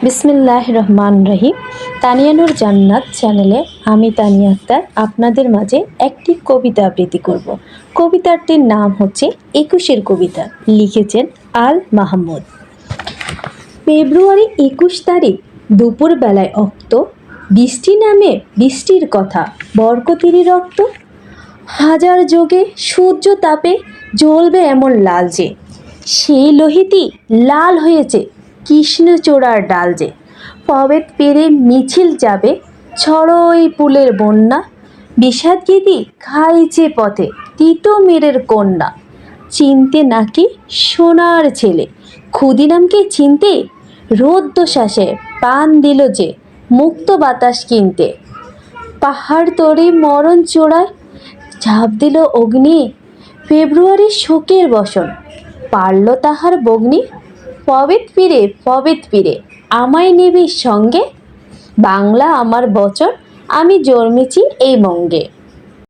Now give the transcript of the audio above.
বিসমিল্লাহ রহমান রহিম। তানিয়ানুর জান্নাত চ্যানেলে আমি তানিয়া আক্তার আপনাদের মাঝে একটি কবিতা আবৃত্তি করব। কবিতাটির নাম হচ্ছে ২১-এর কবিতা, লিখেছেন আল মাহমুদ। ফেব্রুয়ারি ২১ তারিখ দুপুর বেলায় অক্ত, বৃষ্টি নামে বৃষ্টির কথা, বরকতিরই রক্ত। হাজার যোগে সূর্য তাপে জ্বলবে এমন লাল যে, সেই লোহিতই লাল হয়েছে কৃষ্ণচূড়ার ডাল যে। পবেত পেরে মিছিল যাবে ছড়োই ফুলের বন্যা, বিষাদগীতি খাইছে পথে তিতুমিরের কন্যা। চিনতে নাকি সোনার ছেলে, ক্ষুদিরামকে চিনতে রৌদ্রশ্বাসে পান দিল যে মুক্ত বাতাস কিনতে। পাহাড় তরি মরণ চূড়ায় ঝাঁপ দিল অগ্নি, ফেব্রুয়ারির শোকের বসন পারল তাহার বগ্নি। পবেত ফিরে আমায় নিবি সঙ্গে, বাংলা আমার বচন আমি জন্মেছি এই বঙ্গে।